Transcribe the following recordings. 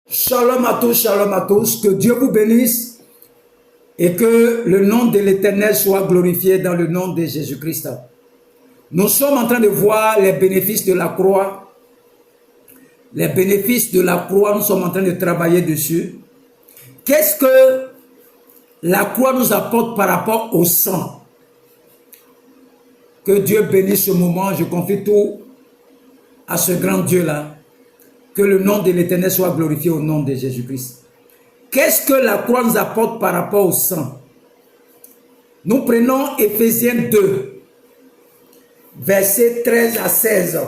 Shalom à tous, que Dieu vous bénisse et que le nom de l'Éternel soit glorifié dans le nom de Jésus-Christ. Nous sommes en train de voir les bénéfices de la croix. Les bénéfices de la croix, nous sommes en train de travailler dessus. Qu'est-ce que la croix nous apporte par rapport au sang? Que Dieu bénisse ce moment, je confie tout à ce grand Dieu-là. Que le nom de l'Éternel soit glorifié au nom de Jésus-Christ. Qu'est-ce que la croix nous apporte par rapport au sang? Nous prenons Éphésiens 2, versets 13 à 16.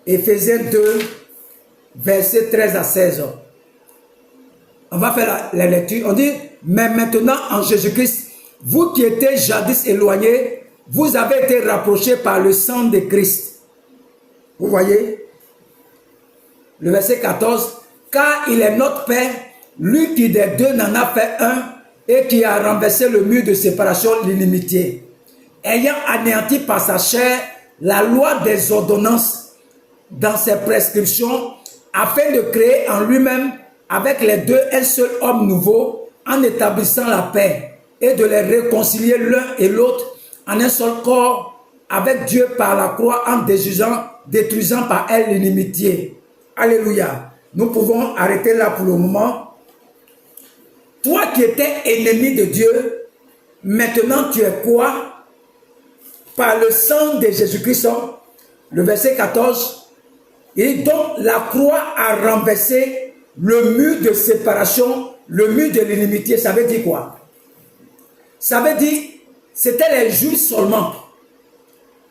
Éphésiens 2, versets 13 à 16. On va faire la lecture. On dit, mais maintenant en Jésus-Christ, vous qui étiez jadis éloignés, vous avez été rapprochés par le sang de Christ. Vous voyez? Le verset 14, car il est notre Père, lui qui des deux n'en a fait un et qui a renversé le mur de séparation, l'inimitié, ayant anéanti par sa chair la loi des ordonnances dans ses prescriptions, afin de créer en lui-même avec les deux un seul homme nouveau, en établissant la paix et de les réconcilier l'un et l'autre en un seul corps avec Dieu par la croix, en détruisant par elle l'inimitié. Alléluia. Nous pouvons arrêter là pour le moment. Toi qui étais ennemi de Dieu, maintenant tu es quoi? Par le sang de Jésus-Christ. Le verset 14. Et donc la croix a renversé le mur de séparation, le mur de l'inimitié. Ça veut dire quoi? Ça veut dire, c'était les Juifs seulement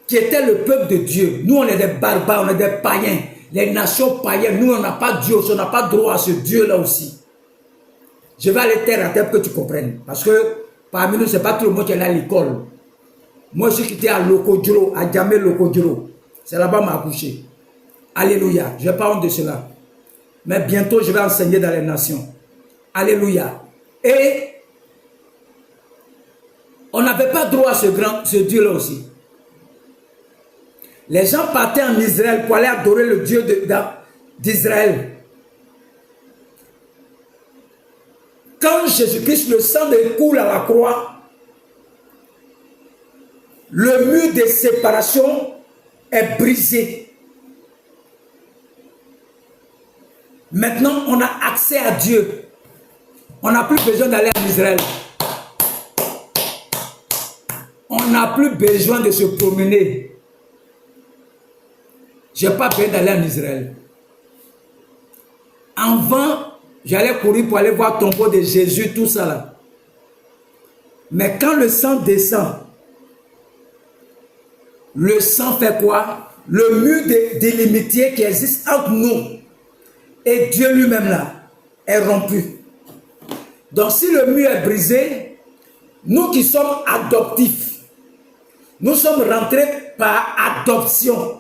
qui étaient le peuple de Dieu. Nous, on est des barbares, on est des païens. Les nations païennes, nous, on n'a pas Dieu, on n'a pas droit à ce Dieu-là aussi. Je vais aller terre à terre pour que tu comprennes. Parce que parmi nous, ce n'est pas tout le monde qui est allé à l'école. Moi, je suis quitté à Lokodjoro, à Djamé Lokodjoro. C'est là-bas m'a accouché. Alléluia. Je n'ai pas honte de cela. Mais bientôt, je vais enseigner dans les nations. Alléluia. Et on n'avait pas droit à ce Dieu-là aussi. Les gens partaient en Israël pour aller adorer le Dieu d'Israël. Quand Jésus-Christ, le sang coule à la croix, le mur de séparation est brisé. Maintenant, on a accès à Dieu. On n'a plus besoin d'aller en Israël. On n'a plus besoin de se promener. Je n'ai pas besoin d'aller en Israël. Avant, j'allais courir pour aller voir le tombeau de Jésus, tout ça là. Mais quand le sang descend, le sang fait quoi? Le mur d'inimitié qui existe entre nous et Dieu lui-même là est rompu. Donc si le mur est brisé, nous qui sommes adoptifs, nous sommes rentrés par adoption.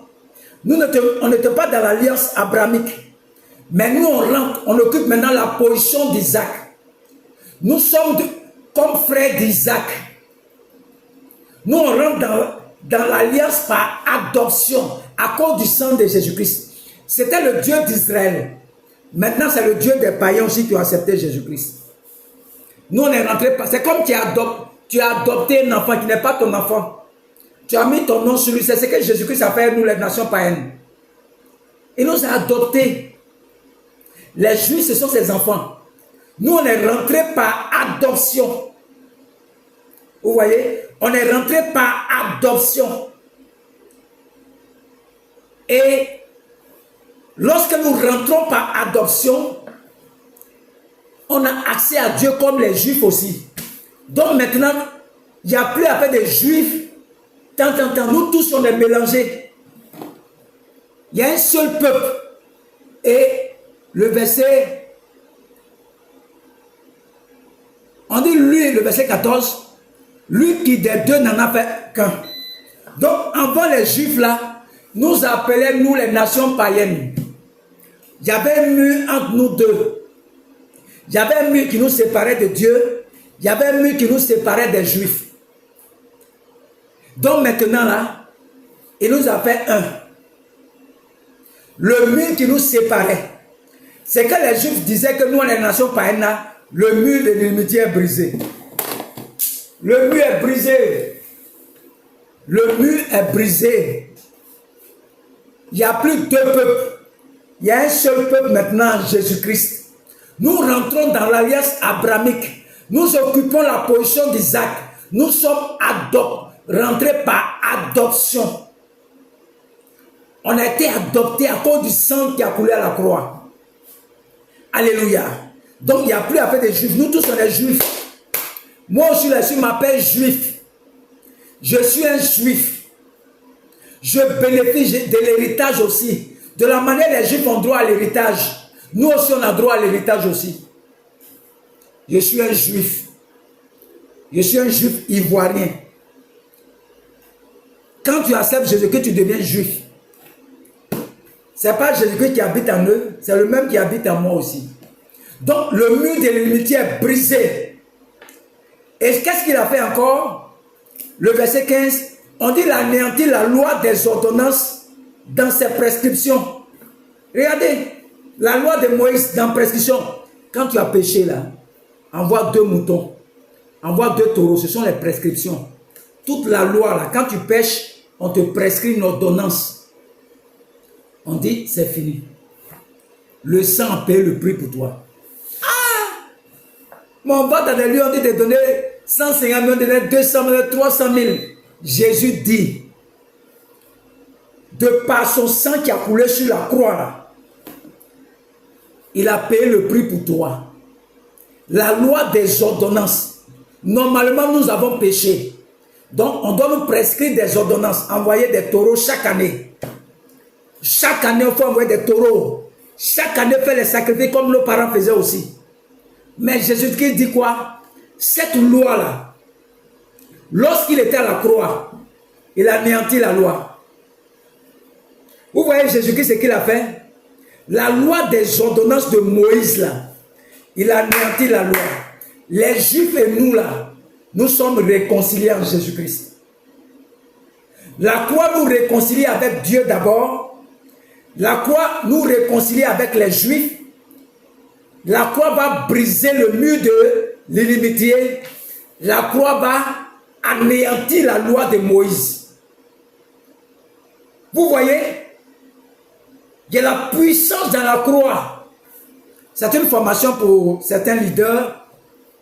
On n'était pas dans l'alliance abrahamique. Mais nous, on rentre, on occupe maintenant la position d'Isaac. Nous sommes comme frères d'Isaac. Nous, on rentre dans l'alliance par adoption à cause du sang de Jésus-Christ. C'était le Dieu d'Israël. Maintenant, c'est le Dieu des païens aussi qui ont accepté Jésus-Christ. Nous, on est rentré, c'est comme tu as adopté un enfant qui n'est pas ton enfant. Tu as mis ton nom sur lui. C'est ce que Jésus-Christ a fait, nous, les nations païennes. Il nous a adoptés. Les Juifs, ce sont ses enfants. Nous, on est rentrés par adoption. Vous voyez? On est rentrés par adoption. Et lorsque nous rentrons par adoption, on a accès à Dieu comme les Juifs aussi. Donc maintenant, il n'y a plus à faire des Juifs. Nous tous, on est mélangés. Il y a un seul peuple. Et le verset, on dit lui, le verset 14, lui qui des deux n'en a fait qu'un. Donc, avant les Juifs là, nous appelaient nous les nations païennes. Il y avait un mur entre nous deux. Il y avait un mur qui nous séparait de Dieu. Il y avait un mur qui nous séparait des Juifs. Donc maintenant là, il nous a fait un. Le mur qui nous séparait. c'est que les Juifs disaient que nous, les nations païennes, le mur de l'unité est brisé. Le mur est brisé. Le mur est brisé. Il n'y a plus deux peuples. Il y a un seul peuple maintenant, Jésus-Christ. Nous rentrons dans l'alliance abrahamique. Nous occupons la position d'Isaac. Nous sommes rentrés par adoption. On a été adoptés à cause du sang qui a coulé à la croix. Alléluia. Donc il n'y a plus à faire des juifs. Nous tous on est juifs. Moi aussi, je m'appelle juif. Je suis un juif. Je bénéficie de l'héritage aussi. De la manière les juifs ont droit à l'héritage. Nous aussi on a droit à l'héritage aussi. Je suis un juif. Je suis un juif ivoirien. Quand tu acceptes Jésus-Christ, tu deviens juif. Ce n'est pas Jésus-Christ qui habite en eux, c'est le même qui habite en moi aussi. Donc le mur de l'unité est brisé. Et qu'est-ce qu'il a fait encore? Le verset 15, on dit qu'il a anéanti la loi des ordonnances dans ses prescriptions. Regardez, la loi de Moïse dans prescription. Quand tu as péché là, envoie 2 moutons, envoie 2 taureaux, ce sont les prescriptions. Toute la loi là, quand tu pêches, on te prescrit une ordonnance. On dit, c'est fini. Le sang a payé le prix pour toi. Ah! Mais on va dans les lieux, on dit de donner 150 000, de donner 200 000, 300 000. Jésus dit, de par son sang qui a coulé sur la croix, là, il a payé le prix pour toi. La loi des ordonnances. Normalement, nous avons péché. Donc, on doit nous prescrire des ordonnances, envoyer des taureaux chaque année. Chaque année, il faut envoyer des taureaux. Chaque année, faire les sacrifices comme nos parents faisaient aussi. Mais Jésus-Christ dit quoi? Cette loi-là, lorsqu'il était à la croix, il a anéanti la loi. Vous voyez Jésus-Christ, ce qu'il a fait? La loi des ordonnances de Moïse, là, il a anéanti la loi. Les Juifs et nous, là, nous sommes réconciliés en Jésus-Christ. La croix nous réconcilie avec Dieu d'abord. La croix nous réconcilie avec les Juifs. La croix va briser le mur de l'inimitié. La croix va anéantir la loi de Moïse. Vous voyez? Il y a la puissance dans la croix. C'est une formation pour certains leaders.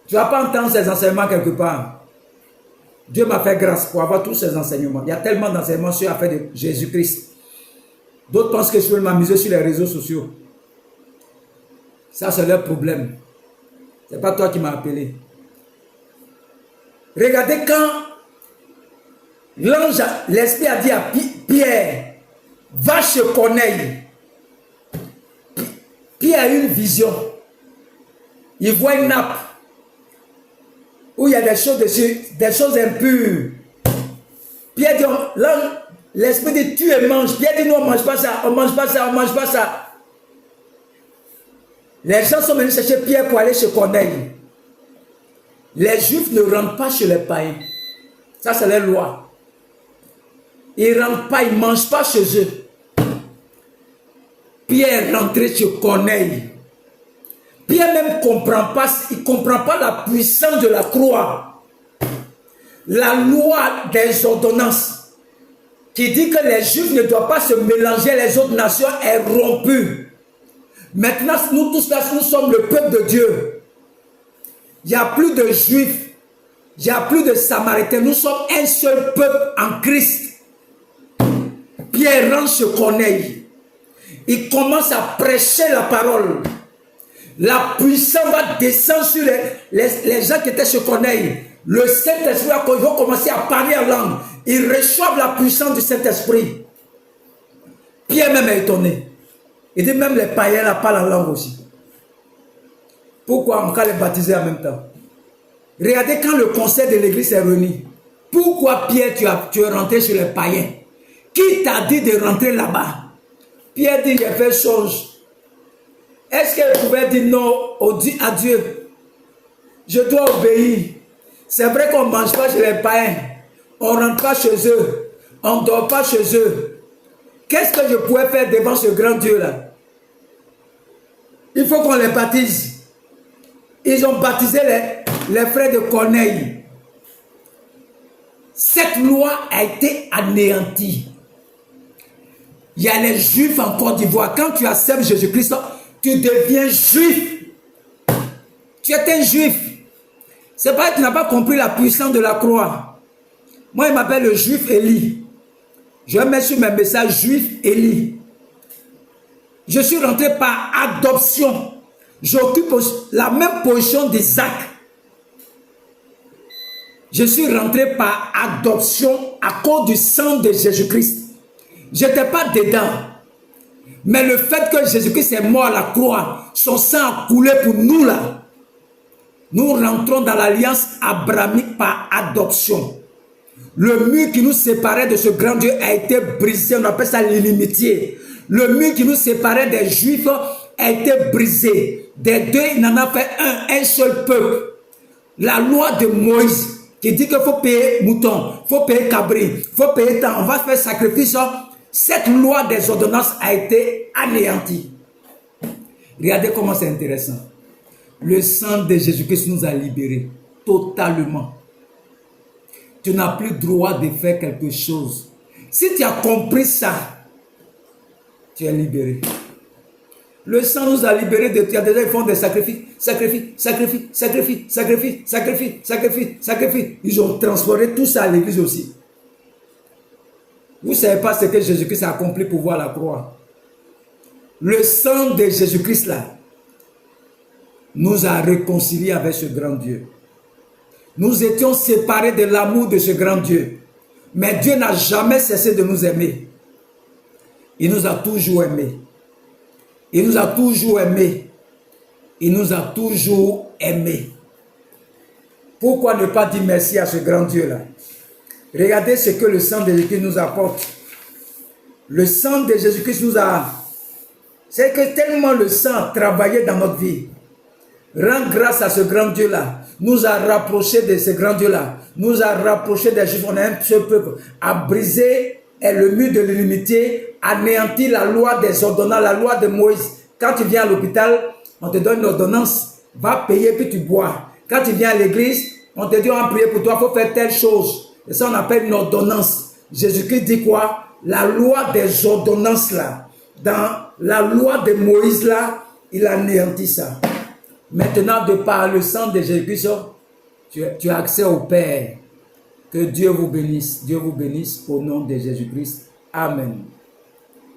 Tu ne vas pas entendre ces enseignements quelque part. Dieu m'a fait grâce pour avoir tous ces enseignements. Il y a tellement d'enseignements sur l'affaire de Jésus-Christ. D'autres pensent que je peux m'amuser sur les réseaux sociaux. Ça, c'est leur problème. Ce n'est pas toi qui m'as appelé. Regardez quand l'ange, l'esprit a dit à Pierre, va chez Corneille. Pierre a eu une vision. Il voit une nappe où il y a des choses dessus, des choses impures. Pierre dit, l'esprit dit, tu et mange. Pierre dit, non, on ne mange pas ça, on ne mange pas ça, on ne mange pas ça. Les gens sont venus chercher Pierre pour aller chez Corneille. Les Juifs ne rentrent pas chez les païens. Ça, c'est leur loi. Ils ne rentrent pas, ils ne mangent pas chez eux. Pierre est rentré chez Corneille. Pierre même il ne comprend pas la puissance de la croix. La loi des ordonnances qui dit que les Juifs ne doivent pas se mélanger à les autres nations est rompue. Maintenant, nous tous là, nous sommes le peuple de Dieu. Il n'y a plus de Juifs, il n'y a plus de Samaritains. Nous sommes un seul peuple en Christ. Pierre rentre chez Corneille. Il commence à prêcher la parole. La puissance va descendre sur les gens qui étaient chez Corneille. Le Saint-Esprit va commencer à parler en langue. Ils reçoivent la puissance du Saint-Esprit. Pierre même est étonné. Il dit même les païens là parlent en langue aussi. Pourquoi on va les baptiser en même temps? Regardez quand le conseil de l'église est réuni. Pourquoi Pierre tu es rentré chez les païens? Qui t'a dit de rentrer là-bas? Pierre dit j'ai fait chose. Est-ce qu'elle pouvait dire non à Dieu? Je dois obéir. C'est vrai qu'on ne mange pas chez les païens. On ne rentre pas chez eux. On ne dort pas chez eux. Qu'est-ce que je pouvais faire devant ce grand Dieu là? Il faut qu'on les baptise. Ils ont baptisé les frères de Corneille. Cette loi a été anéantie. Il y a les Juifs en Côte d'Ivoire. Quand tu acceptes Jésus-Christ, tu deviens juif. Tu es un juif. C'est pas que tu n'as pas compris la puissance de la croix. Moi, il m'appelle le juif Élie. Je mets sur mes messages juif Élie. Je suis rentré par adoption. J'occupe la même position d'Isaac. Je suis rentré par adoption à cause du sang de Jésus-Christ. Je n'étais pas dedans. Mais le fait que Jésus-Christ est mort à la croix, son sang a coulé pour nous là. Nous rentrons dans l'alliance abrahamique par adoption. Le mur qui nous séparait de ce grand Dieu a été brisé. On appelle ça l'inimitié. Le mur qui nous séparait des Juifs a été brisé. Des deux, il en a fait un seul peuple. La loi de Moïse qui dit qu'il faut payer mouton, il faut payer cabri, il faut payer temps, on va faire sacrifice. Cette loi des ordonnances a été anéantie. Regardez comment c'est intéressant. Le sang de Jésus-Christ nous a libérés totalement. Tu n'as plus droit de faire quelque chose. Si tu as compris ça, tu es libéré. Le sang nous a libérés de tout. Il y a des gens qui font des sacrifices. Ils ont transformé tout ça à l'église aussi. Vous ne savez pas ce que Jésus-Christ a accompli pour voir la croix. Le sang de Jésus-Christ là nous a réconciliés avec ce grand Dieu. Nous étions séparés de l'amour de ce grand Dieu. Mais Dieu n'a jamais cessé de nous aimer. Il nous a toujours aimés. Il nous a toujours aimés. Il nous a toujours aimés. Pourquoi ne pas dire merci à ce grand Dieu-là? Regardez ce que le sang de Jésus-Christ nous apporte. Le sang de Jésus-Christ nous a... C'est que tellement le sang a travaillé dans notre vie. Rends grâce à ce grand Dieu-là. Nous a rapprochés de ce grand Dieu-là. Nous a rapprochés des Juifs. On est un seul peuple. A brisé le mur de l'unité. Anéanti la loi des ordonnances, la loi de Moïse. Quand tu viens à l'hôpital, on te donne une ordonnance. Va payer puis tu bois. Quand tu viens à l'église, on te dit on va prier pour toi. Il faut faire telle chose. Et ça on appelle une ordonnance. Jésus-Christ dit quoi? La loi des ordonnances là. Dans la loi de Moïse là, il a anéanti ça. Maintenant, de par le sang de Jésus-Christ, tu as accès au Père. Que Dieu vous bénisse. Dieu vous bénisse au nom de Jésus-Christ. Amen.